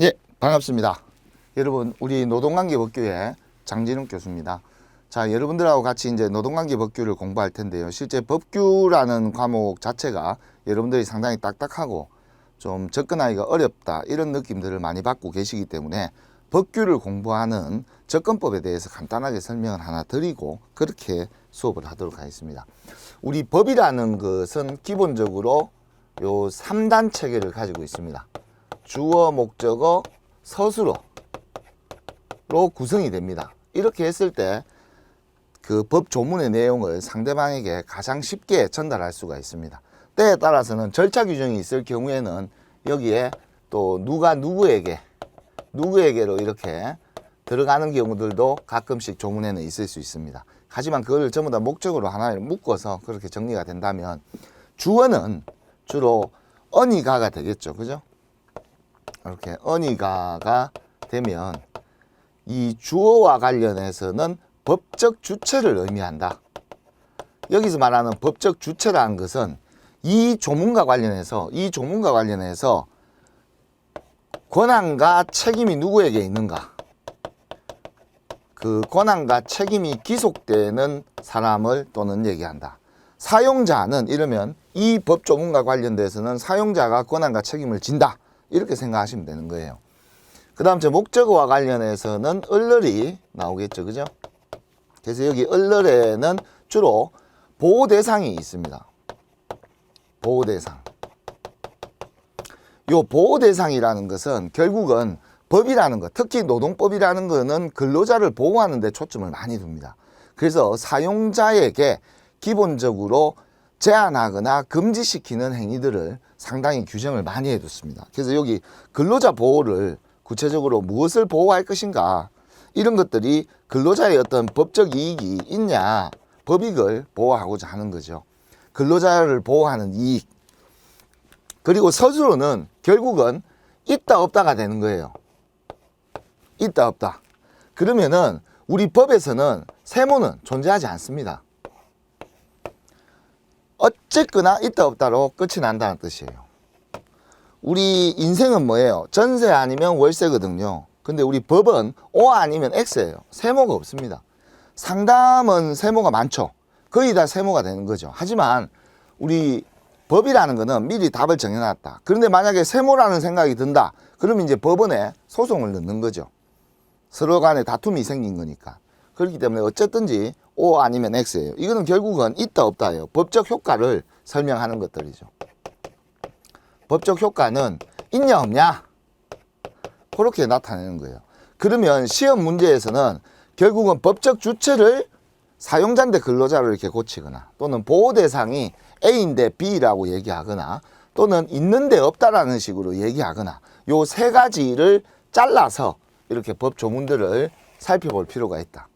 예, 반갑습니다. 여러분, 우리 노동관계법규의 장진욱 교수입니다. 자, 여러분들하고 같이 이제 노동관계법규를 공부할 텐데요. 실제 법규라는 과목 자체가 여러분들이 상당히 딱딱하고 좀 접근하기가 어렵다, 이런 느낌들을 많이 받고 계시기 때문에 법규를 공부하는 접근법에 대해서 간단하게 설명을 하나 드리고 그렇게 수업을 하도록 하겠습니다. 우리 법이라는 것은 기본적으로 요 3단 체계를 가지고 있습니다. 주어, 목적어, 서술어로 구성이 됩니다. 이렇게 했을 때 그 법 조문의 내용을 상대방에게 가장 쉽게 전달할 수가 있습니다. 때에 따라서는 절차 규정이 있을 경우에는 여기에 또 누가 누구에게로 이렇게 들어가는 경우들도 가끔씩 조문에는 있을 수 있습니다. 하지만 그걸 전부 다 목적으로 하나를 묶어서 그렇게 정리가 된다면 주어는 주로 어니가가 되겠죠. 그죠? 이렇게 어니가가 되면 이 주어와 관련해서는 법적 주체를 의미한다. 여기서 말하는 법적 주체라는 것은 이 조문과 관련해서 권한과 책임이 누구에게 있는가, 그 권한과 책임이 기속되는 사람을 또는 얘기한다. 사용자는 이러면 이 법 조문과 관련돼서는 사용자가 권한과 책임을 진다, 이렇게 생각하시면 되는 거예요. 그 다음 저 목적어와 관련해서는 을ler이 나오겠죠. 그죠? 그래서 여기 을ler에는 주로 보호 대상이 있습니다. 보호 대상. 요 보호 대상이라는 것은 결국은 법이라는 것, 특히 노동법이라는 것은 근로자를 보호하는 데 초점을 많이 둡니다. 그래서 사용자에게 기본적으로 제한하거나 금지시키는 행위들을 상당히 규정을 많이 해뒀습니다. 그래서 여기 근로자 보호를 구체적으로 무엇을 보호할 것인가, 이런 것들이 근로자의 어떤 법적 이익이 있냐, 법익을 보호하고자 하는 거죠. 근로자를 보호하는 이익. 그리고 서술어는 결국은 있다 없다가 되는 거예요. 있다 없다. 그러면은 우리 법에서는 세모는 존재하지 않습니다. 어쨌거나 있다 없다로 끝이 난다는 뜻이에요. 우리 인생은 뭐예요? 전세 아니면 월세거든요. 근데 우리 법은 O 아니면 X예요. 세모가 없습니다. 상담은 세모가 많죠. 거의 다 세모가 되는 거죠. 하지만 우리 법이라는 거는 미리 답을 정해놨다. 그런데 만약에 세모라는 생각이 든다, 그러면 이제 법원에 소송을 넣는 거죠. 서로 간에 다툼이 생긴 거니까. 그렇기 때문에 어쨌든지 O 아니면 X예요. 이거는 결국은 있다 없다예요. 법적 효과를 설명하는 것들이죠. 법적 효과는 있냐 없냐, 그렇게 나타내는 거예요. 그러면 시험 문제에서는 결국은 법적 주체를 사용자인데 근로자로 이렇게 고치거나, 또는 보호 대상이 A인데 B라고 얘기하거나, 또는 있는데 없다라는 식으로 얘기하거나, 요 세 가지를 잘라서 이렇게 법 조문들을 살펴볼 필요가 있다.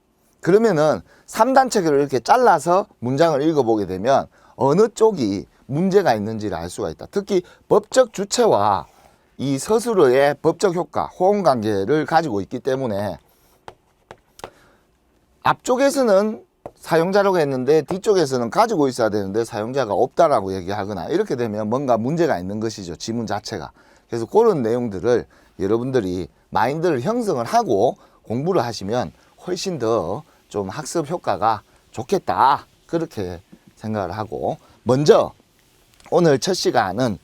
그러면은 3단 체계를 이렇게 잘라서 문장을 읽어보게 되면 어느 쪽이 문제가 있는지를 알 수가 있다. 특히 법적 주체와 이 서술어의 법적 효과, 호응관계를 가지고 있기 때문에 앞쪽에서는 사용자라고 했는데 뒤쪽에서는 가지고 있어야 되는데 사용자가 없다라고 얘기하거나, 이렇게 되면 뭔가 문제가 있는 것이죠. 지문 자체가. 그래서 그런 내용들을 여러분들이 마인드를 형성을 하고 공부를 하시면 훨씬 더 좀 학습 효과가 좋겠다, 그렇게 생각을 하고, 먼저 오늘 첫 시간은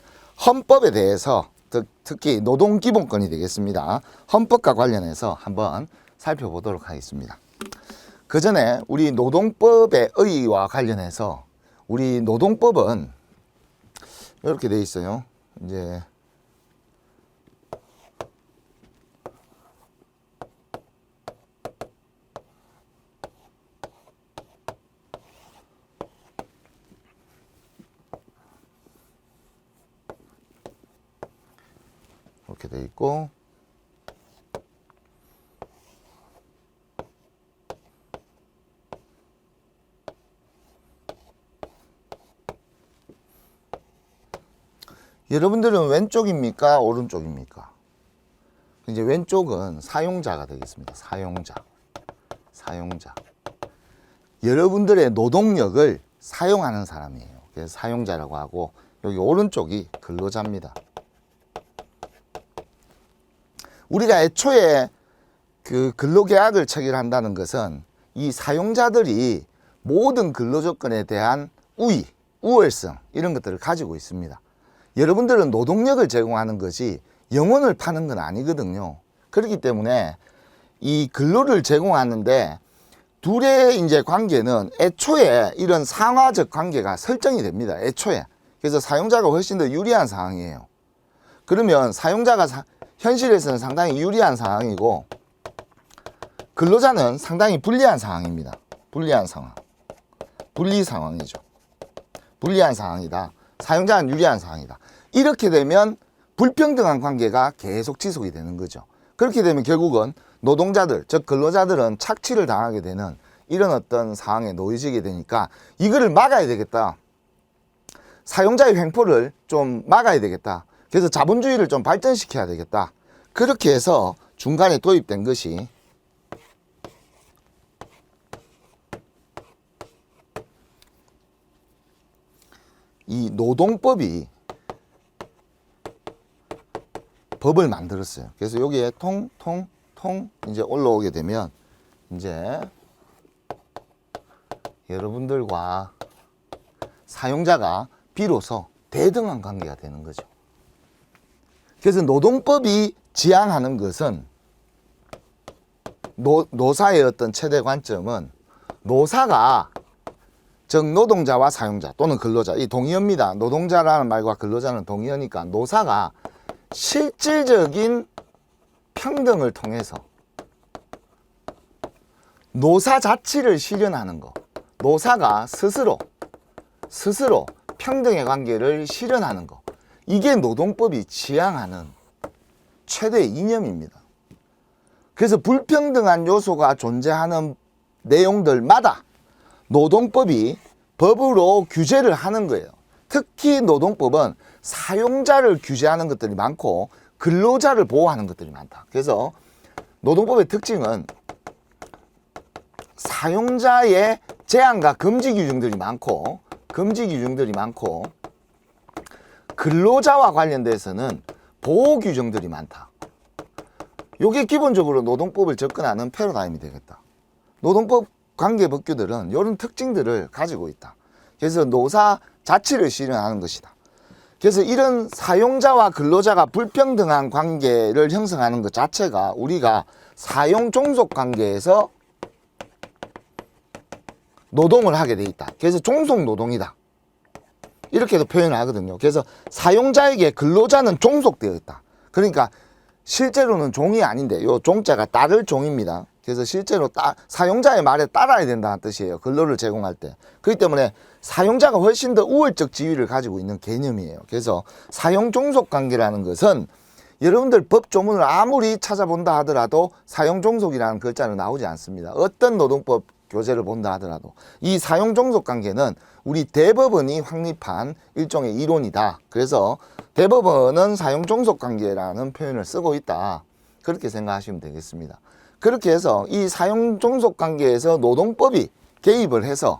헌법에 대해서, 특히 노동기본권이 되겠습니다. 헌법과 관련해서 한번 살펴보도록 하겠습니다. 그 전에 우리 노동법의 의의와 관련해서, 우리 노동법은 이렇게 되어 있어요. 이제 이렇게 되어 있고, 여러분들은 왼쪽입니까? 오른쪽입니까? 이제 왼쪽은 사용자가 되겠습니다. 사용자. 여러분들의 노동력을 사용하는 사람이에요. 그래서 사용자라고 하고, 여기 오른쪽이 근로자입니다. 우리가 애초에 그 근로계약을 체결한다는 것은 이 사용자들이 모든 근로조건에 대한 우위, 우월성 이런 것들을 가지고 있습니다. 여러분들은 노동력을 제공하는 것이 영혼을 파는 건 아니거든요. 그렇기 때문에 이 근로를 제공하는데 둘의 이제 관계는 애초에 이런 상하적 관계가 설정이 됩니다. 애초에. 그래서 사용자가 훨씬 더 유리한 상황이에요. 그러면 사용자가 현실에서는 상당히 유리한 상황이고 근로자는 상당히 불리한 상황입니다. 불리한 상황. 불리 상황이죠. 불리한 상황이다. 사용자는 유리한 상황이다. 이렇게 되면 불평등한 관계가 계속 지속이 되는 거죠. 그렇게 되면 결국은 노동자들, 즉 근로자들은 착취를 당하게 되는 이런 어떤 상황에 놓여지게 되니까 이거를 막아야 되겠다. 사용자의 횡포를 좀 막아야 되겠다. 그래서 자본주의를 좀 발전시켜야 되겠다. 그렇게 해서 중간에 도입된 것이 이 노동법이 법을 만들었어요. 그래서 여기에 통 이제 올라오게 되면 이제 여러분들과 사용자가 비로소 대등한 관계가 되는 거죠. 그래서 노동법이 지향하는 것은 노사의 어떤 최대 관점은 노사가 즉 노동자와 사용자 또는 근로자 이 동의어입니다. 노동자라는 말과 근로자는 동의어니까 노사가 실질적인 평등을 통해서 노사 자치를 실현하는 것, 노사가 스스로 평등의 관계를 실현하는 것, 이게 노동법이 지향하는 최대의 이념입니다. 그래서 불평등한 요소가 존재하는 내용들마다 노동법이 법으로 규제를 하는 거예요. 특히 노동법은 사용자를 규제하는 것들이 많고 근로자를 보호하는 것들이 많다. 그래서 노동법의 특징은 사용자의 제한과 금지 규정들이 많고 근로자와 관련돼서는 보호 규정들이 많다. 이게 기본적으로 노동법을 접근하는 패러다임이 되겠다. 노동법 관계 법규들은 이런 특징들을 가지고 있다. 그래서 노사 자치를 실현하는 것이다. 그래서 이런 사용자와 근로자가 불평등한 관계를 형성하는 것 자체가 우리가 사용 종속 관계에서 노동을 하게 돼 있다. 그래서 종속 노동이다. 이렇게도 표현을 하거든요. 그래서 사용자에게 근로자는 종속되어 있다. 그러니까 실제로는 종이 아닌데 요 종자가 따를 종입니다. 그래서 실제로 사용자의 말에 따라야 된다는 뜻이에요. 근로를 제공할 때. 그렇기 때문에 사용자가 훨씬 더 우월적 지위를 가지고 있는 개념이에요. 그래서 사용 종속 관계라는 것은 여러분들 법 조문을 아무리 찾아본다 하더라도 사용 종속이라는 글자는 나오지 않습니다. 어떤 노동법 교재를 본다 하더라도 이 사용 종속 관계는 우리 대법원이 확립한 일종의 이론이다. 그래서 대법원은 사용 종속 관계라는 표현을 쓰고 있다. 그렇게 생각하시면 되겠습니다. 그렇게 해서 이 사용 종속 관계에서 노동법이 개입을 해서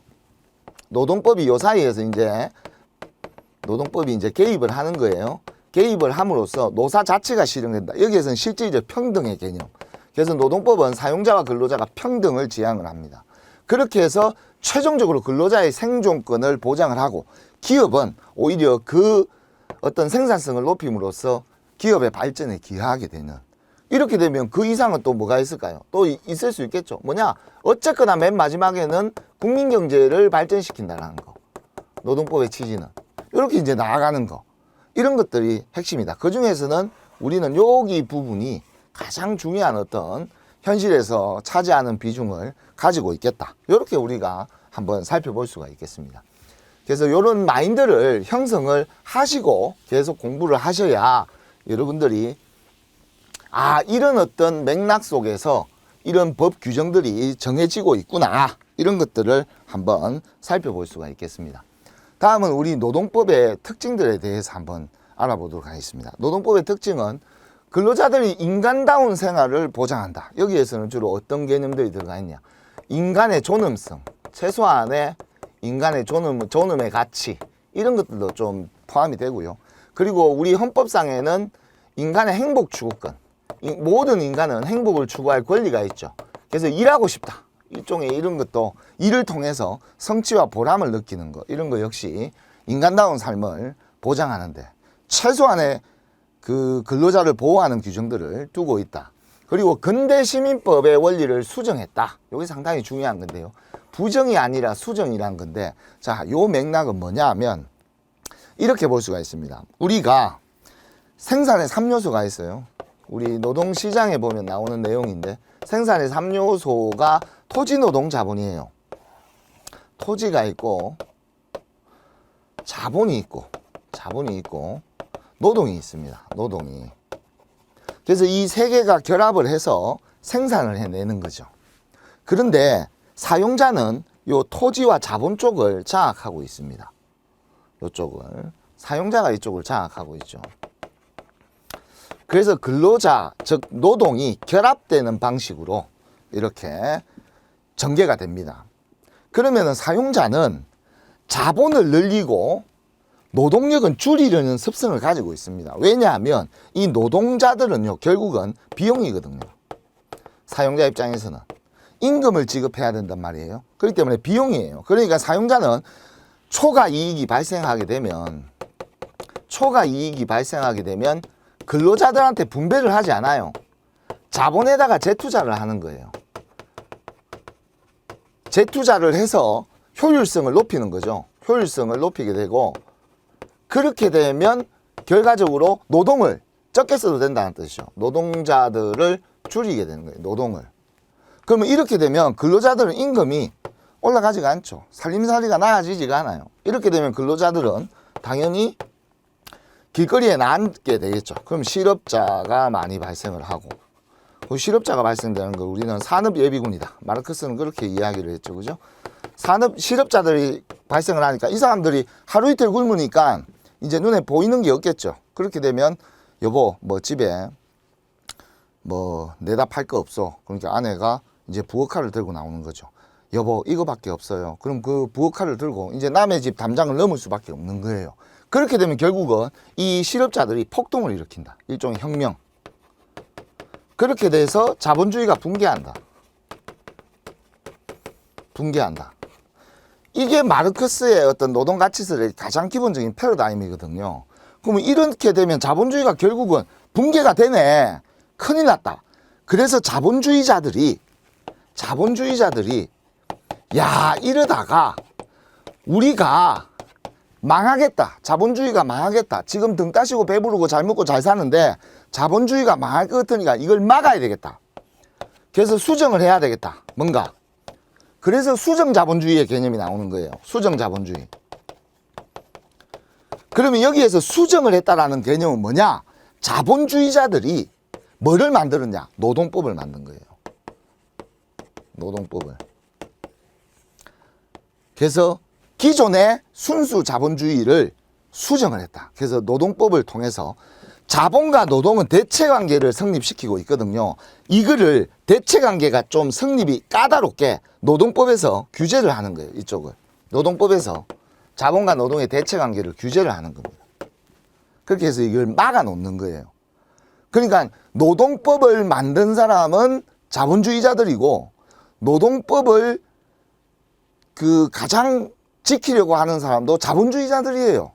노동법이 요 사이에서 이제 노동법이 이제 개입을 하는 거예요. 개입을 함으로써 노사 자체가 실현된다. 여기에서는 실질적 평등의 개념. 그래서 노동법은 사용자와 근로자가 평등을 지향을 합니다. 그렇게 해서 최종적으로 근로자의 생존권을 보장을 하고 기업은 오히려 그 어떤 생산성을 높임으로써 기업의 발전에 기여하게 되는 이렇게 되면 그 이상은 또 뭐가 있을까요? 또 있을 수 있겠죠. 뭐냐? 어쨌거나 맨 마지막에는 국민경제를 발전시킨다는 거. 노동법의 취지는. 이렇게 이제 나아가는 거. 이런 것들이 핵심이다. 그 중에서는 우리는 여기 부분이 가장 중요한 어떤 현실에서 차지하는 비중을 가지고 있겠다. 이렇게 우리가 한번 살펴볼 수가 있겠습니다. 그래서 이런 마인드를 형성을 하시고 계속 공부를 하셔야 여러분들이 이런 어떤 맥락 속에서 이런 법 규정들이 정해지고 있구나. 이런 것들을 한번 살펴볼 수가 있겠습니다. 다음은 우리 노동법의 특징들에 대해서 한번 알아보도록 하겠습니다. 노동법의 특징은 근로자들이 인간다운 생활을 보장한다. 여기에서는 주로 어떤 개념들이 들어가 있냐. 인간의 존엄성, 최소한의 인간의 존엄의 가치 이런 것들도 좀 포함이 되고요. 그리고 우리 헌법상에는 인간의 행복 추구권 모든 인간은 행복을 추구할 권리가 있죠. 그래서 일하고 싶다. 일종의 이런 것도 일을 통해서 성취와 보람을 느끼는 것, 이런 거 역시 인간다운 삶을 보장하는데 최소한의 그 근로자를 보호하는 규정들을 두고 있다. 그리고 근대시민법의 원리를 수정했다. 이게 상당히 중요한 건데요. 부정이 아니라 수정이란 건데, 자, 요 맥락은 뭐냐 하면 이렇게 볼 수가 있습니다. 우리가 생산의 3요소가 있어요. 우리 노동시장에 보면 나오는 내용인데, 생산의 3요소가 토지노동 자본이에요. 토지가 있고 자본이 있고 노동이 있습니다. 노동이. 그래서 이 세 개가 결합을 해서 생산을 해내는 거죠. 그런데 사용자는 요 토지와 자본 쪽을 장악하고 있습니다. 요쪽을. 사용자가 이쪽을 장악하고 있죠. 그래서 근로자, 즉 노동이 결합되는 방식으로 이렇게 전개가 됩니다. 그러면 사용자는 자본을 늘리고 노동력은 줄이려는 습성을 가지고 있습니다. 왜냐하면 이 노동자들은요, 결국은 비용이거든요. 사용자 입장에서는 임금을 지급해야 된단 말이에요. 그렇기 때문에 비용이에요. 그러니까 사용자는 초과 이익이 발생하게 되면 근로자들한테 분배를 하지 않아요. 자본에다가 재투자를 하는 거예요. 재투자를 해서 효율성을 높이는 거죠. 효율성을 높이게 되고, 그렇게 되면 결과적으로 노동을 적게 써도 된다는 뜻이죠. 노동자들을 줄이게 되는 거예요. 노동을. 그러면 이렇게 되면 근로자들은 임금이 올라가지가 않죠. 살림살이가 나아지지가 않아요. 이렇게 되면 근로자들은 당연히 길거리에 나앉게 되겠죠. 그럼 실업자가 많이 발생을 하고, 그 실업자가 발생되는 걸 우리는 산업예비군이다. 마르크스는 그렇게 이야기를 했죠. 그죠? 실업자들이 발생을 하니까 이 사람들이 하루 이틀 굶으니까 이제 눈에 보이는 게 없겠죠. 그렇게 되면 여보, 뭐 집에 뭐 내다 팔 거 없어. 그러니까 아내가 이제 부엌칼을 들고 나오는 거죠. 여보, 이거밖에 없어요. 그럼 그 부엌칼을 들고 이제 남의 집 담장을 넘을 수밖에 없는 거예요. 그렇게 되면 결국은 이 실업자들이 폭동을 일으킨다. 일종의 혁명. 그렇게 돼서 자본주의가 붕괴한다. 이게 마르크스의 어떤 노동가치설의 가장 기본적인 패러다임이거든요. 그러면 이렇게 되면 자본주의가 결국은 붕괴가 되네. 큰일 났다. 그래서 자본주의자들이 야, 이러다가 우리가 망하겠다. 자본주의가 망하겠다. 지금 등 따시고 배부르고 잘 먹고 잘 사는데 자본주의가 망할 것 같으니까 이걸 막아야 되겠다. 그래서 수정을 해야 되겠다. 뭔가. 그래서 수정자본주의의 개념이 나오는 거예요. 수정자본주의. 그러면 여기에서 수정을 했다라는 개념은 뭐냐? 자본주의자들이 뭐를 만들었냐? 노동법을 만든 거예요. 노동법을. 그래서 기존의 순수 자본주의를 수정을 했다. 그래서 노동법을 통해서 자본과 노동은 대체관계를 성립시키고 있거든요. 이거를 대체관계가 좀 성립이 까다롭게 노동법에서 규제를 하는 거예요. 이쪽을. 노동법에서 자본과 노동의 대체관계를 규제를 하는 겁니다. 그렇게 해서 이걸 막아놓는 거예요. 그러니까 노동법을 만든 사람은 자본주의자들이고 노동법을 가장 지키려고 하는 사람도 자본주의자들이에요.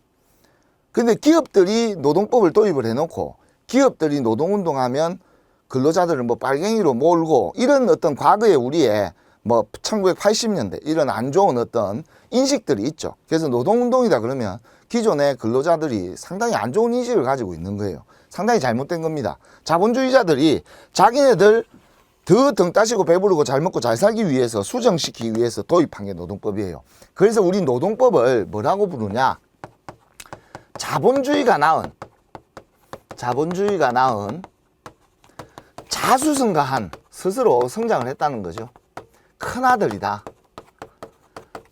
근데 기업들이 노동법을 도입을 해놓고 기업들이 노동운동하면 근로자들을 뭐 빨갱이로 몰고 이런 어떤 과거에 우리의 뭐 1980년대 이런 안 좋은 어떤 인식들이 있죠. 그래서 노동운동이다 그러면 기존의 근로자들이 상당히 안 좋은 인식을 가지고 있는 거예요. 상당히 잘못된 겁니다. 자본주의자들이 자기네들 더 등 따시고 배부르고 잘 먹고 잘 살기 위해서 수정시키기 위해서 도입한 게 노동법이에요. 그래서 우리 노동법을 뭐라고 부르냐? 자본주의가 낳은 자수성가한 스스로 성장을 했다는 거죠. 큰아들이다.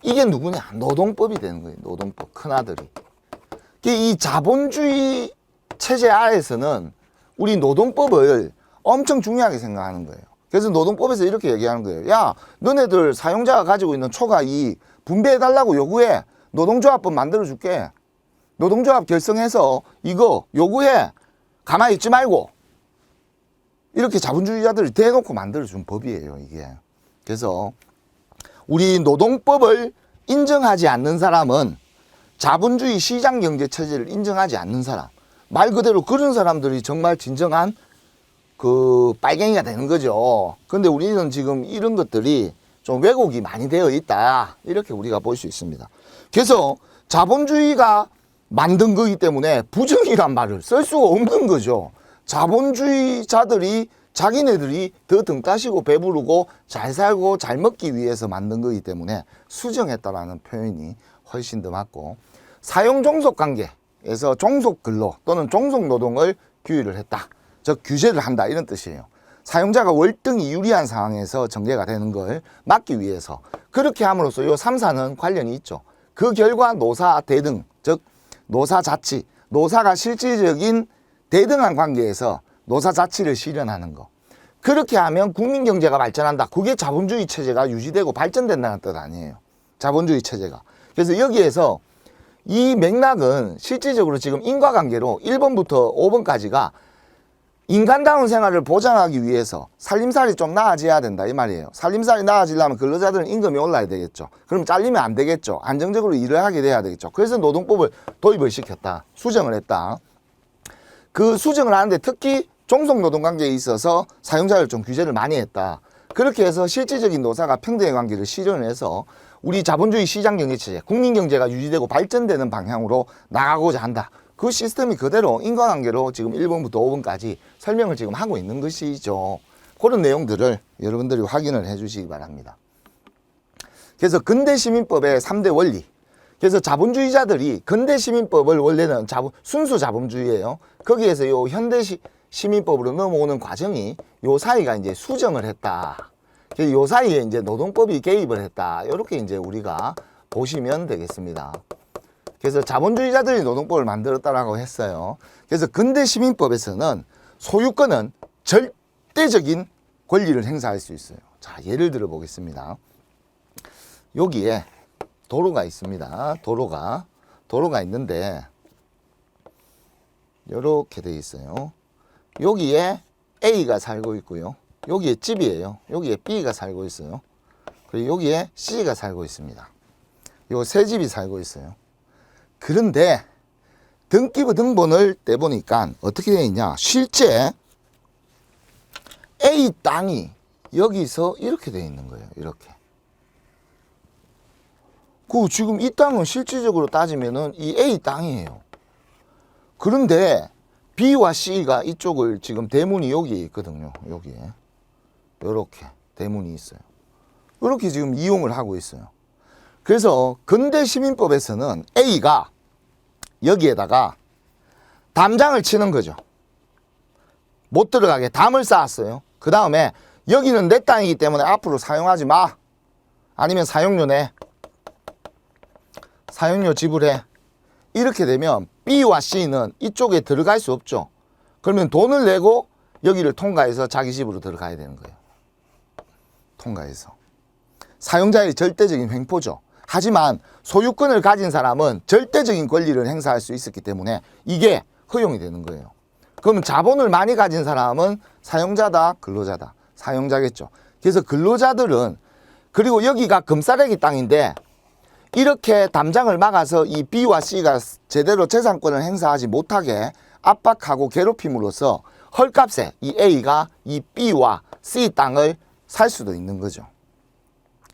이게 누구냐? 노동법이 되는 거예요. 노동법. 큰아들이. 이 자본주의 체제 아래에서는 우리 노동법을 엄청 중요하게 생각하는 거예요. 그래서 노동법에서 이렇게 얘기하는 거예요. 야, 너네들 사용자가 가지고 있는 초과 이익 분배해달라고 요구해. 노동조합법 만들어줄게. 노동조합 결성해서 이거 요구해. 가만히 있지 말고. 이렇게 자본주의자들이 대놓고 만들어준 법이에요, 이게. 그래서 우리 노동법을 인정하지 않는 사람은 자본주의 시장경제체제를 인정하지 않는 사람, 말 그대로 그런 사람들이 정말 진정한 그 빨갱이가 되는 거죠. 근데 우리는 지금 이런 것들이 좀 왜곡이 많이 되어 있다, 이렇게 우리가 볼 수 있습니다. 그래서 자본주의가 만든 거기 때문에 부정이란 말을 쓸 수가 없는 거죠. 자본주의자들이 자기네들이 더 등 따시고 배부르고 잘 살고 잘 먹기 위해서 만든 거기 때문에 수정했다라는 표현이 훨씬 더 맞고, 사용종속 관계에서 종속근로 또는 종속노동을 규율을 했다, 즉 규제를 한다, 이런 뜻이에요. 사용자가 월등히 유리한 상황에서 전개가 되는 걸 막기 위해서 그렇게 함으로써 요 3사는 관련이 있죠. 그 결과 노사 대등, 즉 노사 자치, 노사가 실질적인 대등한 관계에서 노사 자치를 실현하는 거. 그렇게 하면 국민 경제가 발전한다. 그게 자본주의 체제가 유지되고 발전된다는 뜻 아니에요, 자본주의 체제가. 그래서 여기에서 이 맥락은 실질적으로 지금 인과관계로 1번부터 5번까지가 인간다운 생활을 보장하기 위해서 살림살이 좀 나아져야 된다, 이 말이에요. 살림살이 나아지려면 근로자들은 임금이 올라야 되겠죠. 그럼 잘리면 안 되겠죠. 안정적으로 일을 하게 돼야 되겠죠. 그래서 노동법을 도입을 시켰다, 수정을 했다. 그 수정을 하는데 특히 종속노동관계에 있어서 사용자를 좀 규제를 많이 했다. 그렇게 해서 실질적인 노사가 평등의 관계를 실현해서 우리 자본주의 시장경제체제, 국민경제가 유지되고 발전되는 방향으로 나가고자 한다. 그 시스템이 그대로 인과관계로 지금 1번부터 5번까지 설명을 지금 하고 있는 것이죠. 그런 내용들을 여러분들이 확인을 해 주시기 바랍니다. 그래서 근대시민법의 3대 원리. 그래서 자본주의자들이 근대시민법을 원래는 순수 자본주의예요. 거기에서 요 현대시민법으로 넘어오는 과정이 요 사이가 이제 수정을 했다. 요 사이에 이제 노동법이 개입을 했다. 이렇게 이제 우리가 보시면 되겠습니다. 그래서 자본주의자들이 노동법을 만들었다라고 했어요. 그래서 근대시민법에서는 소유권은 절대적인 권리를 행사할 수 있어요. 자, 예를 들어 보겠습니다. 여기에 도로가 있습니다. 도로가 있는데 이렇게 돼 있어요. 여기에 A가 살고 있고요. 여기에 집이에요. 여기에 B가 살고 있어요. 그리고 여기에 C가 살고 있습니다. 요 세 집이 살고 있어요. 그런데 등기부 등본을 떼보니까 어떻게 되어 있냐, 실제 A 땅이 여기서 이렇게 되어 있는 거예요. 이렇게. 그 지금 이 땅은 실질적으로 따지면은 이 A 땅이에요. 그런데 B와 C가 이쪽을 지금 대문이 여기에 있거든요. 여기에. 요렇게 대문이 있어요. 이렇게 지금 이용을 하고 있어요. 그래서 근대시민법에서는 A가 여기에다가 담장을 치는 거죠. 못 들어가게 담을 쌓았어요. 그 다음에 여기는 내 땅이기 때문에 앞으로 사용하지 마. 아니면 사용료 내. 사용료 지불해. 이렇게 되면 B와 C는 이쪽에 들어갈 수 없죠. 그러면 돈을 내고 여기를 통과해서 자기 집으로 들어가야 되는 거예요. 통과해서. 사용자의 절대적인 횡포죠. 하지만 소유권을 가진 사람은 절대적인 권리를 행사할 수 있었기 때문에 이게 허용이 되는 거예요. 그러면 자본을 많이 가진 사람은 사용자다, 근로자다. 사용자겠죠. 그래서 근로자들은, 그리고 여기가 금싸레기 땅인데 이렇게 담장을 막아서 이 B와 C가 제대로 재산권을 행사하지 못하게 압박하고 괴롭힘으로써 헐값에 이 A가 이 B와 C 땅을 살 수도 있는 거죠.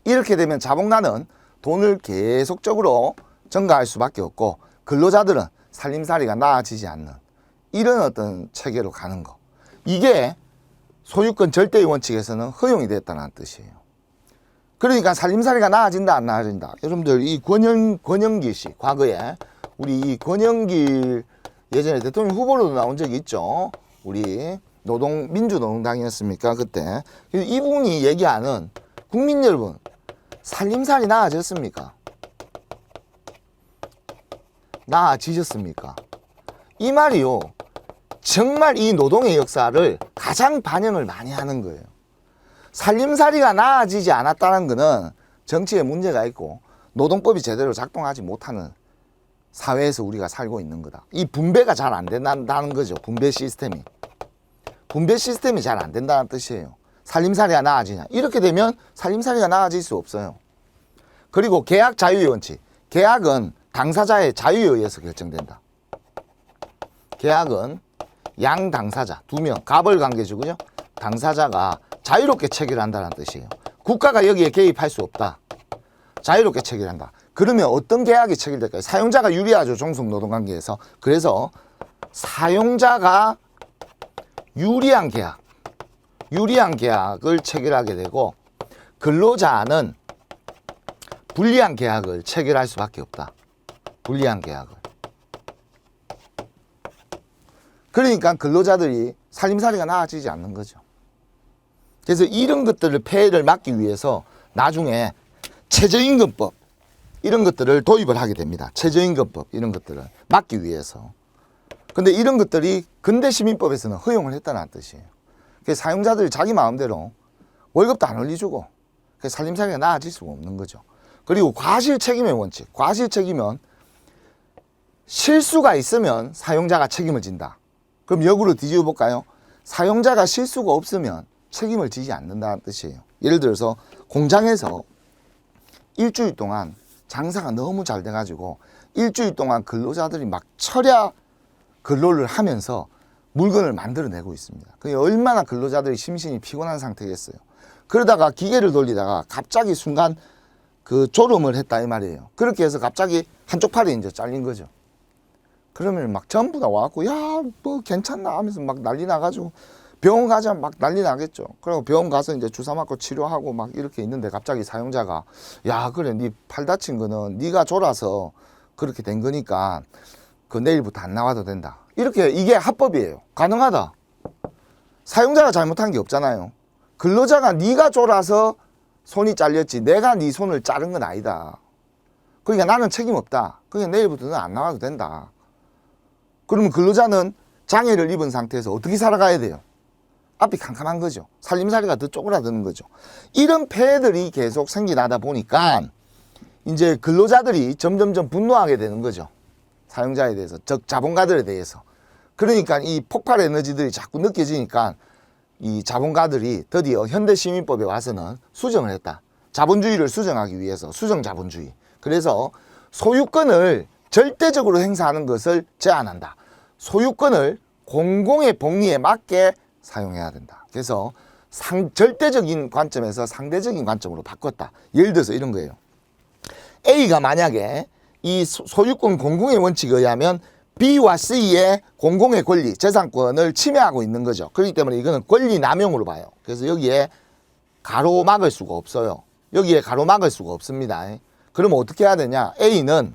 이렇게 되면 자본가는 돈을 계속적으로 증가할 수밖에 없고 근로자들은 살림살이가 나아지지 않는 이런 어떤 체계로 가는 거. 이게 소유권 절대의 원칙에서는 허용이 됐다는 뜻이에요. 그러니까 살림살이가 나아진다, 안 나아진다. 여러분들 이 권영길 씨, 과거에 우리 이 권영길 예전에 대통령 후보로도 나온 적이 있죠. 우리 민주노동당이었습니까? 그때. 이분이 얘기하는, 국민 여러분, 살림살이 나아졌습니까? 나아지셨습니까? 이 말이요, 정말 이 노동의 역사를 가장 반영을 많이 하는 거예요. 살림살이가 나아지지 않았다는 것은 정치에 문제가 있고 노동법이 제대로 작동하지 못하는 사회에서 우리가 살고 있는 거다. 이 분배가 잘 안 된다는 거죠. 분배 시스템이. 분배 시스템이 잘 안 된다는 뜻이에요. 살림살이가 나아지냐? 이렇게 되면 살림살이가 나아질 수 없어요. 그리고 계약 자유의 원칙. 계약은 당사자의 자유에 의해서 결정된다. 계약은 양 당사자, 2명, 갑을 관계주고요. 당사자가 자유롭게 체결한다는 뜻이에요. 국가가 여기에 개입할 수 없다. 자유롭게 체결한다. 그러면 어떤 계약이 체결될까요? 사용자가 유리하죠. 종속노동관계에서. 그래서 사용자가 유리한 계약을 체결하게 되고 근로자는 불리한 계약을 체결할 수밖에 없다. 불리한 계약을. 그러니까 근로자들이 살림살이가 나아지지 않는 거죠. 그래서 이런 것들을 폐해를 막기 위해서 나중에 최저임금법 이런 것들을 도입을 하게 됩니다. 최저임금법 이런 것들을 막기 위해서. 근데 이런 것들이 근대시민법에서는 허용을 했다는 뜻이에요. 그래서 사용자들이 자기 마음대로 월급도 안 올려주고 살림살이가 나아질 수가 없는 거죠. 그리고 과실책임의 원칙. 과실책임은 실수가 있으면 사용자가 책임을 진다. 그럼 역으로 뒤집어 볼까요? 사용자가 실수가 없으면 책임을 지지 않는다는 뜻이에요. 예를 들어서 공장에서 일주일 동안 장사가 너무 잘 돼가지고 일주일 동안 근로자들이 막 철야 근로를 하면서 물건을 만들어내고 있습니다. 그게 얼마나 근로자들이 심신이 피곤한 상태겠어요. 그러다가 기계를 돌리다가 갑자기 순간 그 졸음을 했다 이 말이에요. 그렇게 해서 갑자기 한쪽 팔이 이제 잘린 거죠. 그러면 막 전부 다 와갖고 야 뭐 괜찮나 하면서 막 난리 나가지고 병원 가자 막 난리 나겠죠. 그리고 병원 가서 이제 주사 맞고 치료하고 막 이렇게 있는데 갑자기 사용자가 야 그래 네 팔 다친 거는 네가 졸아서 그렇게 된 거니까 그 내일부터 안 나와도 된다. 이렇게 이게 합법이에요. 가능하다. 사용자가 잘못한 게 없잖아요. 근로자가 네가 졸아서 손이 잘렸지 내가 네 손을 자른 건 아니다. 그러니까 나는 책임 없다. 그러니까 내일부터는 안 나와도 된다. 그러면 근로자는 장애를 입은 상태에서 어떻게 살아가야 돼요? 앞이 캄캄한 거죠. 살림살이가 더 쪼그라드는 거죠. 이런 폐해들이 계속 생겨나다 보니까 이제 근로자들이 점점점 분노하게 되는 거죠. 사용자에 대해서, 즉 자본가들에 대해서. 그러니까 이 폭발 에너지들이 자꾸 느껴지니까 이 자본가들이 드디어 현대시민법에 와서는 수정을 했다. 자본주의를 수정하기 위해서, 수정자본주의. 그래서 소유권을 절대적으로 행사하는 것을 제한한다. 소유권을 공공의 복리에 맞게 사용해야 된다. 그래서 절대적인 관점에서 상대적인 관점으로 바꿨다. 예를 들어서 이런 거예요. A가 만약에 이 소유권 공공의 원칙에 의하면 B와 C의 공공의 권리, 재산권을 침해하고 있는 거죠. 그렇기 때문에 이거는 권리 남용으로 봐요. 그래서 여기에 가로막을 수가 없어요. 여기에 가로막을 수가 없습니다. 그러면 어떻게 해야 되냐? A는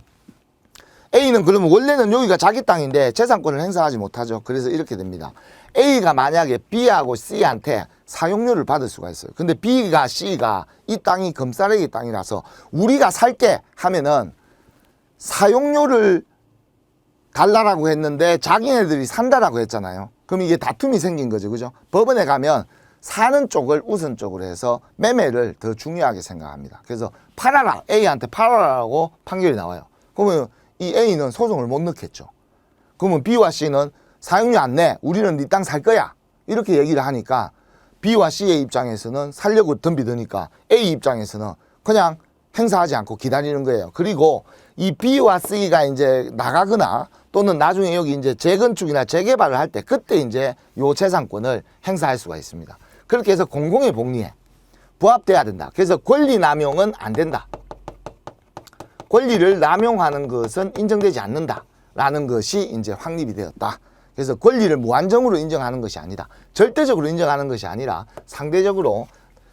그러면 원래는 여기가 자기 땅인데 재산권을 행사하지 못하죠. 그래서 이렇게 됩니다. A가 만약에 B하고 C한테 사용료를 받을 수가 있어요. 근데 B가 C가 이 땅이 금싸레기 땅이라서 우리가 살게 하면은 사용료를 달라라고 했는데 자기네들이 산다라고 했잖아요. 그럼 이게 다툼이 생긴 거죠. 그죠? 법원에 가면 사는 쪽을 우선 쪽으로 해서 매매를 더 중요하게 생각합니다. 그래서 팔아라. A한테 팔아라라고 판결이 나와요. 그러면 이 A는 소송을 못 넣겠죠. 그러면 B와 C는 사용료 안 내. 우리는 네 땅 살 거야. 이렇게 얘기를 하니까 B와 C의 입장에서는 살려고 덤비드니까 A 입장에서는 그냥 행사하지 않고 기다리는 거예요. 그리고 이 B와 C가 이제 나가거나 또는 나중에 여기 이제 재건축이나 재개발을 할 때 그때 이제 요 재산권을 행사할 수가 있습니다. 그렇게 해서 공공의 복리에 부합돼야 된다. 그래서 권리 남용은 안 된다. 권리를 남용하는 것은 인정되지 않는다라는 것이 이제 확립이 되었다. 그래서 권리를 무한정으로 인정하는 것이 아니다. 절대적으로 인정하는 것이 아니라 상대적으로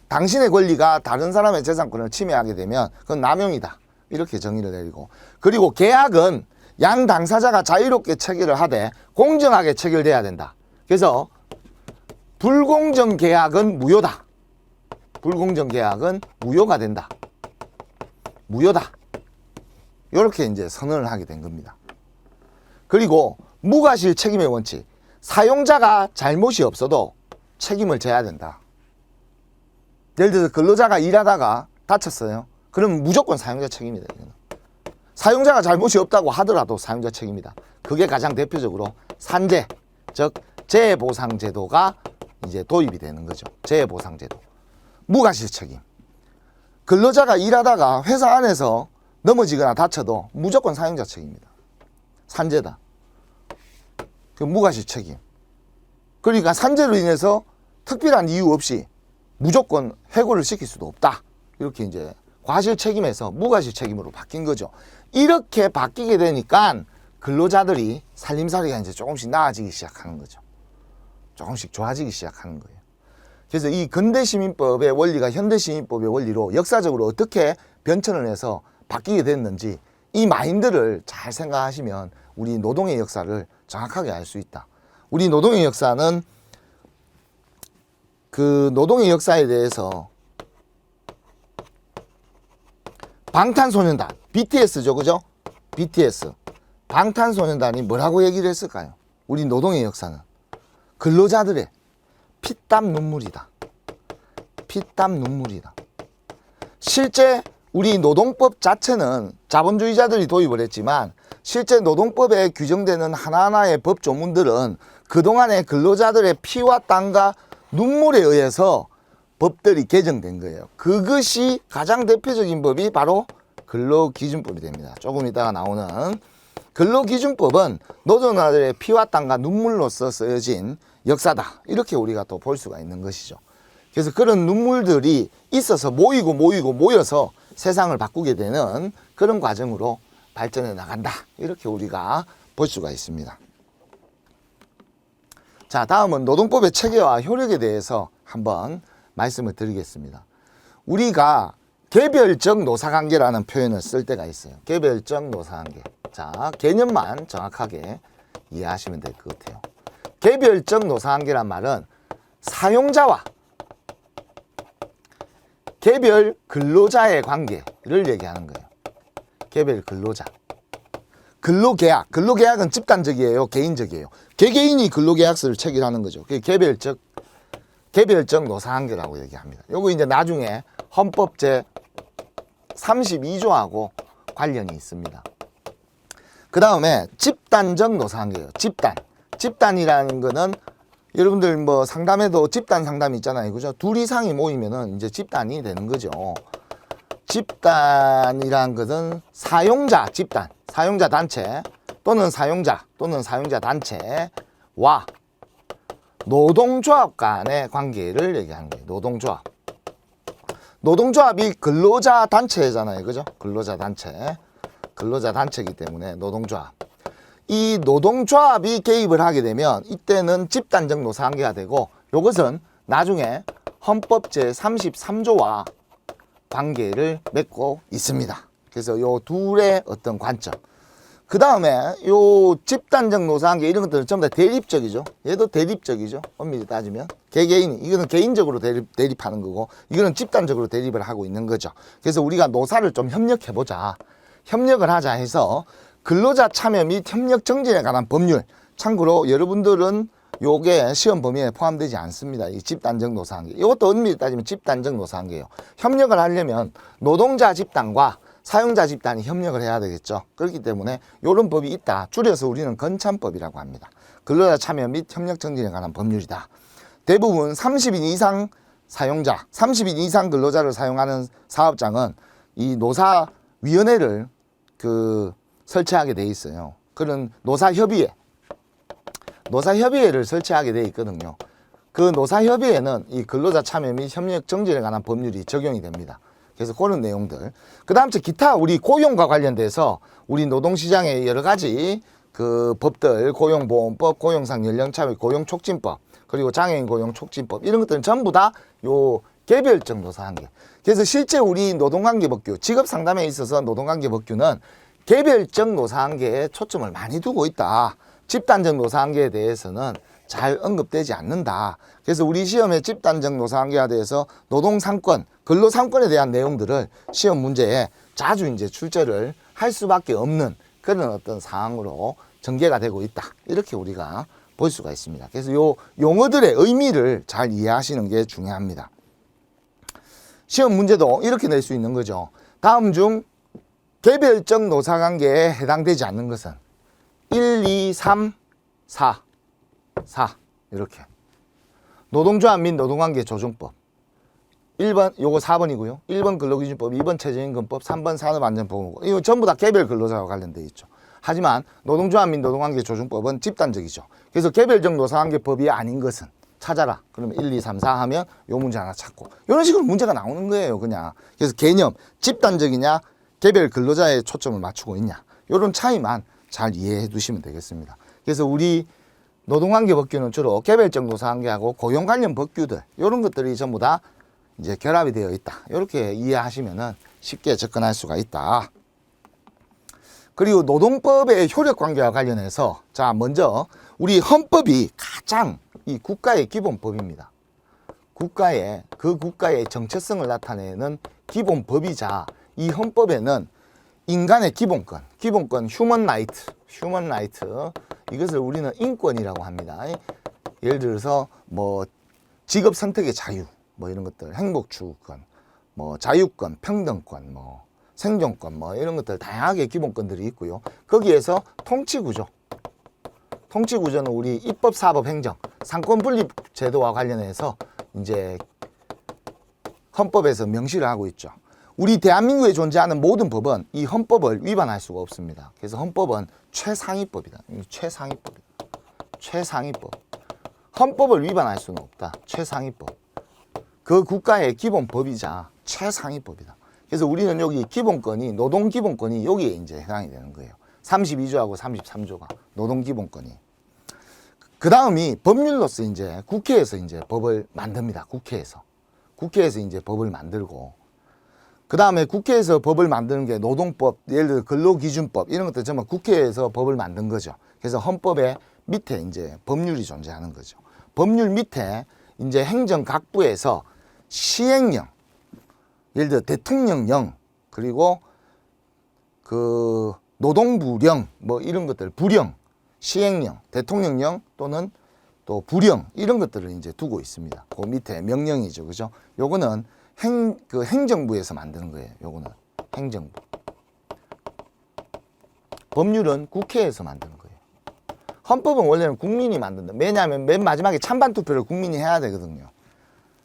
당신의 권리가 다른 사람의 재산권을 침해하게 되면 그건 남용이다. 이렇게 정의를 내리고. 그리고 계약은 양 당사자가 자유롭게 체결을 하되 공정하게 체결돼야 된다. 그래서 불공정 계약은 무효다. 불공정 계약은 무효가 된다. 무효다. 이렇게 이제 선언을 하게 된 겁니다. 그리고 무과실 책임의 원칙. 사용자가 잘못이 없어도 책임을 져야 된다. 예를 들어서 근로자가 일하다가 다쳤어요. 그럼 무조건 사용자 책임이다. 이거는. 사용자가 잘못이 없다고 하더라도 사용자 책임이다. 그게 가장 대표적으로 산재, 즉 재해보상제도가 이제 도입이 되는 거죠. 재해보상제도. 무과실 책임. 근로자가 일하다가 회사 안에서 넘어지거나 다쳐도 무조건 사용자 책임입니다. 산재다. 그 무과실 책임. 그러니까 산재로 인해서 특별한 이유 없이 무조건 해고를 시킬 수도 없다. 이렇게 이제 과실 책임에서 무과실 책임으로 바뀐 거죠. 이렇게 바뀌게 되니까 근로자들이 살림살이가 이제 조금씩 나아지기 시작하는 거죠. 조금씩 좋아지기 시작하는 거예요. 그래서 이 근대시민법의 원리가 현대시민법의 원리로 역사적으로 어떻게 변천을 해서 바뀌게 됐는지 이 마인드를 잘 생각하시면 우리 노동의 역사를 정확하게 알 수 있다. 우리 노동의 역사는 그 노동의 역사에 대해서 방탄소년단, BTS죠, 그죠? BTS. 방탄소년단이 뭐라고 얘기를 했을까요? 우리 노동의 역사는 근로자들의 피땀 눈물이다. 피땀 눈물이다. 실제 우리 노동법 자체는 자본주의자들이 도입을 했지만 실제 노동법에 규정되는 하나하나의 법 조문들은 그동안의 근로자들의 피와 땀과 눈물에 의해서 법들이 개정된 거예요. 그것이 가장 대표적인 법이 바로 근로기준법이 됩니다. 조금 이따가 나오는 근로기준법은 노동자들의 피와 땀과 눈물로서 쓰여진 역사다. 이렇게 우리가 또 볼 수가 있는 것이죠. 그래서 그런 눈물들이 있어서 모여서 세상을 바꾸게 되는 그런 과정으로 발전해 나간다. 이렇게 우리가 볼 수가 있습니다. 자, 다음은 노동법의 체계와 효력에 대해서 한번 말씀을 드리겠습니다. 우리가 개별적 노사관계라는 표현을 쓸 때가 있어요. 개별적 노사관계. 자, 개념만 정확하게 이해하시면 될 것 같아요. 개별적 노사관계란 말은 사용자와 개별 근로자의 관계를 얘기하는 거예요. 개별 근로자. 근로계약. 근로계약은 집단적이에요, 개인적이에요. 개개인이 근로계약서를 체결하는 거죠. 그게 개별적 노사관계라고 얘기합니다. 요거 이제 나중에 헌법 제 32조하고 관련이 있습니다. 그 다음에 집단적 노사관계예요. 집단이라는 거는 여러분들 뭐 상담에도 집단 상담이 있잖아요. 그죠? 둘 이상이 모이면은 이제 집단이 되는 거죠. 집단이라는 것은 사용자 집단, 사용자 단체 또는 사용자 단체와 노동조합 간의 관계를 얘기하는 거예요. 노동조합. 노동조합이 근로자 단체잖아요. 그죠? 근로자 단체이기 때문에 노동조합. 이 노동조합이 개입을 하게 되면 이때는 집단적 노사관계가 되고 이것은 나중에 헌법 제 33조와 관계를 맺고 있습니다. 그래서 요 둘의 어떤 관점. 그 다음에 요 집단적 노사관계 이런 것들은 전부 다 대립적이죠. 얘도 대립적이죠. 엄밀히 따지면. 개개인, 이거는 개인적으로 대립하는 거고 이거는 집단적으로 대립을 하고 있는 거죠. 그래서 우리가 노사를 좀 협력해보자. 협력을 하자 해서 근로자 참여 및 협력 정진에 관한 법률. 참고로 여러분들은 요게 시험 범위에 포함되지 않습니다. 이 집단적 노사관계. 이것도 엄밀히 따지면 집단적 노사관계예요. 협력을 하려면 노동자 집단과 사용자 집단이 협력을 해야 되겠죠. 그렇기 때문에 이런 법이 있다. 줄여서 우리는 건참법이라고 합니다. 근로자 참여 및 협력 정진에 관한 법률이다. 대부분 30인 이상 사용자, 30인 이상 근로자를 사용하는 사업장은 이 노사위원회를 설치하게 돼 있어요. 그런 노사협의회를 설치하게 돼 있거든요. 그 노사협의회는 이 근로자 참여 및 협력 정진에 관한 법률이 적용이 됩니다. 그래서 그런 내용들. 그 다음 기타 우리 고용과 관련돼서 우리 노동시장의 여러 가지 그 법들, 고용보험법, 고용상 연령차 및 고용촉진법, 그리고 장애인 고용촉진법 이런 것들은 전부 다 요 개별적 노사관계. 그래서 실제 우리 노동관계법규, 직업상담에 있어서 노동관계법규는 개별적 노사관계에 초점을 많이 두고 있다. 집단적 노사관계에 대해서는 잘 언급되지 않는다. 그래서 우리 시험에 집단적 노사관계에 대해서 노동상권, 근로상권에 대한 내용들을 시험 문제에 자주 이제 출제를 할 수밖에 없는 그런 어떤 상황으로 전개가 되고 있다. 이렇게 우리가 볼 수가 있습니다. 그래서 요 용어들의 의미를 잘 이해하시는 게 중요합니다. 시험 문제도 이렇게 낼 수 있는 거죠. 다음 중 개별적 노사관계에 해당되지 않는 것은 1, 2, 3, 4 이렇게 노동조합 및 노동관계 조정법. 1번 요거 4번이고요. 1번 근로기준법, 2번 최저임금법, 3번 산업안전보건법. 이거 전부 다 개별 근로자와 관련되어 있죠. 하지만 노동조합 및 노동관계 조정법은 집단적이죠. 그래서 개별적 노사관계법이 아닌 것은 찾아라. 그러면 1, 2, 3, 4 하면 요 문제 하나 찾고. 이런 식으로 문제가 나오는 거예요, 그냥. 그래서 개념, 집단적이냐, 개별 근로자에 초점을 맞추고 있냐. 요런 차이만 잘 이해해 두시면 되겠습니다. 그래서 우리 노동관계 법규는 주로 개별적 노사관계하고 고용 관련 법규들, 요런 것들이 전부 다 이제 결합이 되어 있다. 이렇게 이해하시면은 쉽게 접근할 수가 있다. 그리고 노동법의 효력 관계와 관련해서 자, 먼저 우리 헌법이 가장 이 국가의 기본법입니다. 그 국가의 정체성을 나타내는 기본법이자 이 헌법에는 인간의 기본권, 휴먼 라이트, 이것을 우리는 인권이라고 합니다. 예를 들어서 뭐 직업 선택의 자유, 뭐 이런 것들, 행복 추구권, 뭐 자유권, 평등권, 뭐 생존권, 뭐 이런 것들 다양하게 기본권들이 있고요. 거기에서 통치구조는 우리 입법, 사법, 행정, 상권 분립 제도와 관련해서 이제 헌법에서 명시를 하고 있죠. 우리 대한민국에 존재하는 모든 법은 이 헌법을 위반할 수가 없습니다. 그래서 헌법은 최상위법이다. 최상위법. 헌법을 위반할 수는 없다. 최상위법. 그 국가의 기본법이자 최상위법이다. 그래서 우리는 여기 기본권이, 노동기본권이 여기에 이제 해당이 되는 거예요. 32조하고 33조가 노동기본권이. 그 다음이 법률로서 이제 국회에서 이제 법을 만듭니다. 국회에서 이제 법을 만들고. 그 다음에 국회에서 법을 만드는 게 노동법, 예를 들어 근로기준법, 이런 것들 전부 국회에서 법을 만든 거죠. 그래서 헌법의 밑에 이제 법률이 존재하는 거죠. 법률 밑에 이제 행정각부에서 시행령, 예를 들어 대통령령, 그리고 그 노동부령, 뭐 이런 것들, 부령, 시행령, 대통령령 또는 또 부령, 이런 것들을 이제 두고 있습니다. 그 밑에 명령이죠. 그죠? 요거는 행정부에서 만드는 거예요. 요거는 행정부. 법률은 국회에서 만드는 거예요. 헌법은 원래는 국민이 만든다. 왜냐하면 맨 마지막에 찬반 투표를 국민이 해야 되거든요.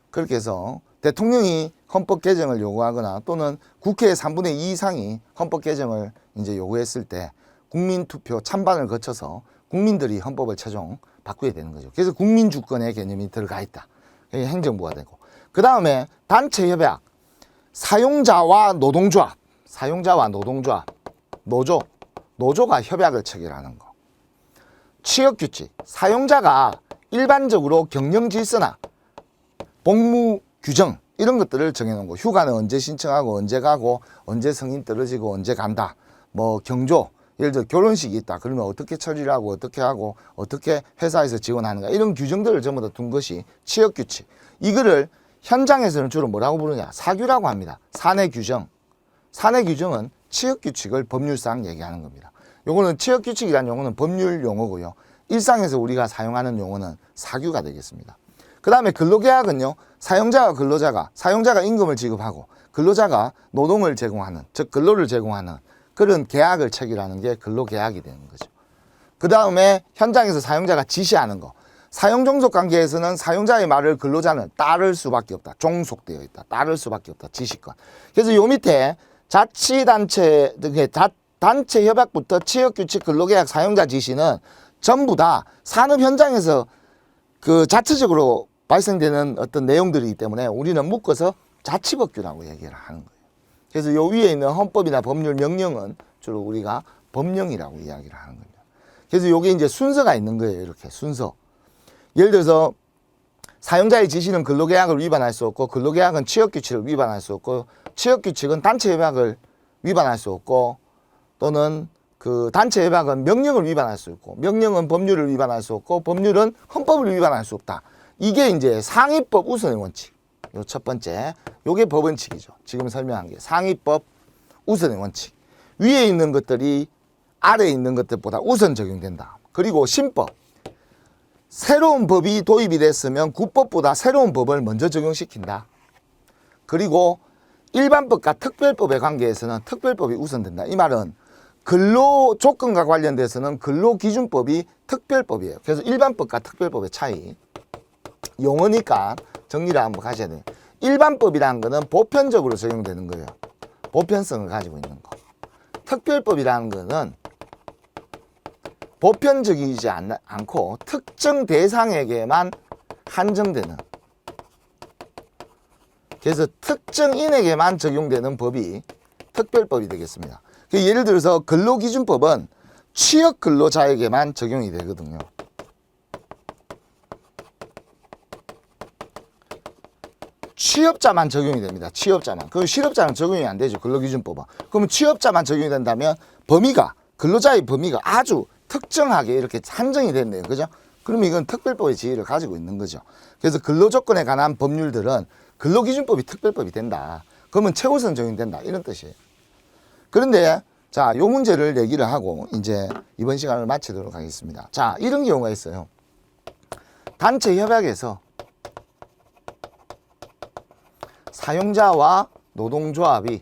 그렇게 해서 대통령이 헌법 개정을 요구하거나 또는 국회의 3분의 2 이상이 헌법 개정을 이제 요구했을 때 국민 투표 찬반을 거쳐서 국민들이 헌법을 최종 바꾸게 되는 거죠. 그래서 국민 주권의 개념이 들어가 있다. 이게 행정부가 되고. 그 다음에 단체 협약, 사용자와 노동조합, 노조가 협약을 체결하는 거. 취업규칙, 사용자가 일반적으로 경영질서나 복무 규정 이런 것들을 정해놓은 거. 휴가는 언제 신청하고 언제 가고 언제 승인 떨어지고 언제 간다. 뭐 경조, 예를 들어 결혼식이 있다. 그러면 어떻게 처리를 하고 어떻게 하고 어떻게 회사에서 지원하는가. 이런 규정들을 전부 다 둔 것이 취업규칙. 이거를 현장에서는 주로 뭐라고 부르냐. 사규라고 합니다. 사내 규정은 취업규칙을 법률상 얘기하는 겁니다. 요거는 취업규칙이라는 용어는 법률 용어고요. 일상에서 우리가 사용하는 용어는 사규가 되겠습니다. 그 다음에 근로계약은요. 사용자가 임금을 지급하고 근로자가 노동을 제공하는, 즉 근로를 제공하는 그런 계약을 체결하는 게 근로계약이 되는 거죠. 그 다음에 현장에서 사용자가 지시하는 거. 사용종속 관계에서는 사용자의 말을 근로자는 따를 수밖에 없다. 종속되어 있다. 따를 수밖에 없다. 지시권. 그래서 요 밑에 자치단체, 단체 협약부터 취업규칙, 근로계약, 사용자 지시는 전부 다 산업 현장에서 그 자체적으로 발생되는 어떤 내용들이기 때문에 우리는 묶어서 자치법규라고 얘기를 하는 거예요. 그래서 요 위에 있는 헌법이나 법률 명령은 주로 우리가 법령이라고 이야기를 하는 겁니다. 그래서 요게 이제 순서가 있는 거예요. 이렇게 순서. 예를 들어서 사용자의 지시는 근로계약을 위반할 수 없고 근로계약은 취업규칙을 위반할 수 없고 취업규칙은 단체협약을 위반할 수 없고 또는 그 단체협약은 명령을 위반할 수 있고 명령은 법률을 위반할 수 없고 법률은 헌법을 위반할 수 없다. 이게 이제 상위법 우선의 원칙. 요 첫 번째. 요게 법원칙이죠. 지금 설명한 게 상위법 우선의 원칙. 위에 있는 것들이 아래에 있는 것들보다 우선 적용된다. 그리고 신법. 새로운 법이 도입이 됐으면 국법보다 새로운 법을 먼저 적용시킨다. 그리고 일반법과 특별법의 관계에서는 특별법이 우선된다. 이 말은 근로조건과 관련돼서는 근로기준법이 특별법이에요. 그래서 일반법과 특별법의 차이. 용어니까 정리를 한번 하셔야 돼요. 일반법이라는 거는 보편적으로 적용되는 거예요. 보편성을 가지고 있는 거. 특별법이라는 거는 보편적이지 않고 특정 대상에게만 한정되는, 그래서 특정인에게만 적용되는 법이 특별법이 되겠습니다. 예를 들어서 근로기준법은 취업 근로자에게만 적용이 되거든요. 취업자만 적용이 됩니다. 취업자만. 그럼 실업자는 적용이 안 되죠. 근로기준법은. 그러면 취업자만 적용이 된다면 범위가, 근로자의 범위가 아주 특정하게 이렇게 한정이 됐네요. 그죠? 그러면 이건 특별법의 지위를 가지고 있는 거죠. 그래서 근로조건에 관한 법률들은 근로기준법이 특별법이 된다. 그러면 최우선 적용된다. 이런 뜻이에요. 그런데 자, 요 문제를 얘기를 하고 이제 이번 시간을 마치도록 하겠습니다. 자, 이런 경우가 있어요. 단체 협약에서 사용자와 노동조합이,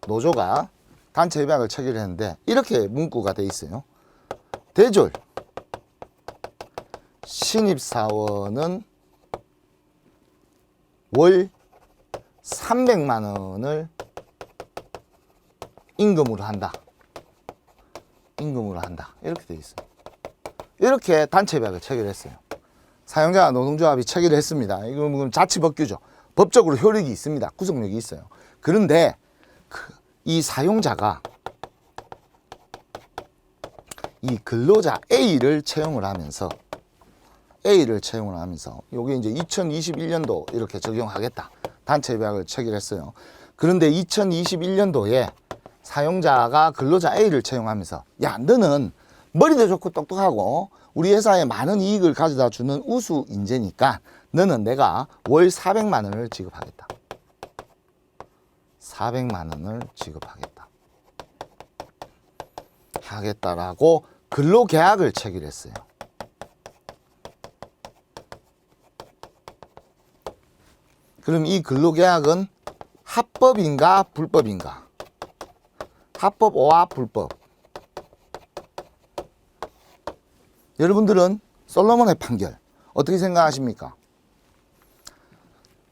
노조가 단체 협약을 체결했는데 이렇게 문구가 돼 있어요. 대졸 신입사원은 월 300만 원을 임금으로 한다. 임금으로 한다. 이렇게 돼 있어요. 이렇게 단체 협약을 체결했어요. 사용자와 노동조합이 체결을 했습니다. 이건 자치법규죠. 법적으로 효력이 있습니다. 구속력이 있어요. 그런데 이 사용자가 이 근로자 A를 채용을 하면서 요게 이제 2021년도 이렇게 적용하겠다. 단체 협약을 체결했어요. 그런데 2021년도에 사용자가 근로자 A를 채용하면서, 야, 너는 머리도 좋고 똑똑하고 우리 회사에 많은 이익을 가져다 주는 우수 인재니까 너는 내가 월 400만 원을 지급하겠다. 400만 원을 지급하겠다. 하겠다라고 근로계약을 체결했어요. 그럼 이 근로계약은 합법인가 불법인가? 합법과 불법. 여러분들은 솔로몬의 판결 어떻게 생각하십니까?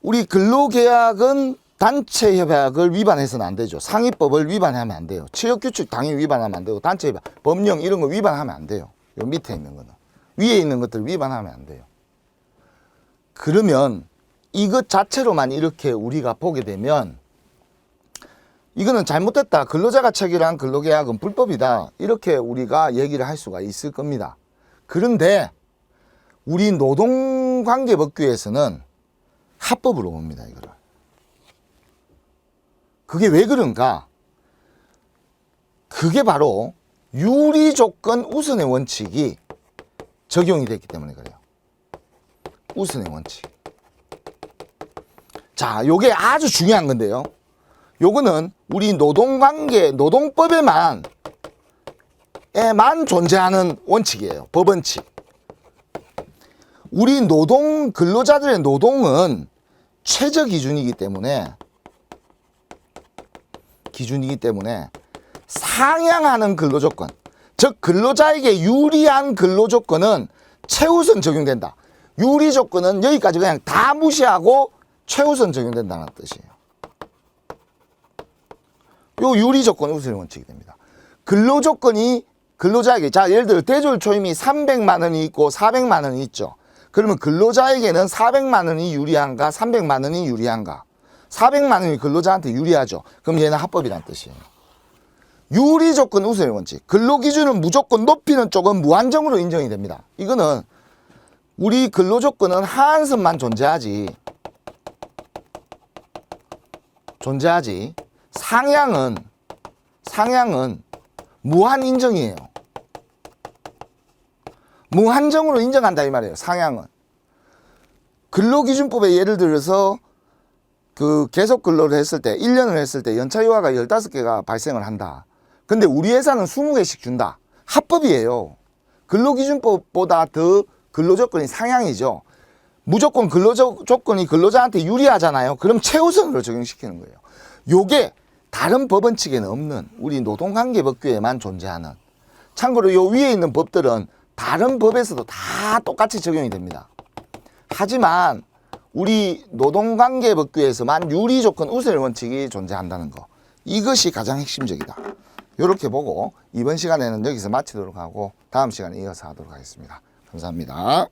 우리 근로계약은 단체 협약을 위반해서는 안 되죠. 상위법을 위반하면 안 돼요. 취업규칙 당연히 위반하면 안 되고, 단체 협약, 법령 이런 거 위반하면 안 돼요. 요 밑에 있는 거는. 위에 있는 것들 위반하면 안 돼요. 그러면 이것 자체로만 이렇게 우리가 보게 되면 이거는 잘못됐다. 근로자가 체결한 근로계약은 불법이다. 이렇게 우리가 얘기를 할 수가 있을 겁니다. 그런데 우리 노동관계법규에서는 합법으로 봅니다. 이거를. 그게 왜 그런가? 그게 바로 유리조건 우선의 원칙이 적용이 됐기 때문에 그래요. 우선의 원칙. 자, 요게 아주 중요한 건데요. 요거는 우리 노동법에만 존재하는 원칙이에요. 법원칙. 우리 근로자들의 노동은 최저 기준이기 때문에 상향하는 근로조건, 즉 근로자에게 유리한 근로조건은 최우선 적용된다. 유리조건은 여기까지 그냥 다 무시하고 최우선 적용된다는 뜻이에요. 요 유리조건 우선 원칙이 됩니다. 근로조건이 근로자에게, 자, 예를 들어 대졸 초임이 300만 원이 있고 400만 원이 있죠. 그러면 근로자에게는 400만 원이 유리한가 300만 원이 유리한가? 400만 원이 근로자한테 유리하죠. 그럼 얘는 합법이란 뜻이에요. 유리조건 우선의 원칙. 근로기준을 무조건 높이는 쪽은 무한정으로 인정이 됩니다. 이거는 우리 근로조건은 하한선만 존재하지 상향은 무한 인정이에요. 무한정으로 인정한다 이 말이에요. 상향은. 근로기준법에 예를 들어서 그 계속 근로를 했을 때 1년을 했을 때 연차휴가가 15개가 발생을 한다. 근데 우리 회사는 20개씩 준다. 합법이에요. 근로기준법보다 더 근로조건이 상향이죠. 무조건 근로조건이 근로자한테 유리하잖아요. 그럼 최우선으로 적용시키는 거예요. 요게 다른 법원칙에는 없는 우리 노동관계법규에만 존재하는, 참고로 요 위에 있는 법들은 다른 법에서도 다 똑같이 적용이 됩니다. 하지만 우리 노동관계법규에서만 유리조건 우선의 원칙이 존재한다는 거, 이것이 가장 핵심적이다. 이렇게 보고 이번 시간에는 여기서 마치도록 하고 다음 시간에 이어서 하도록 하겠습니다. 감사합니다.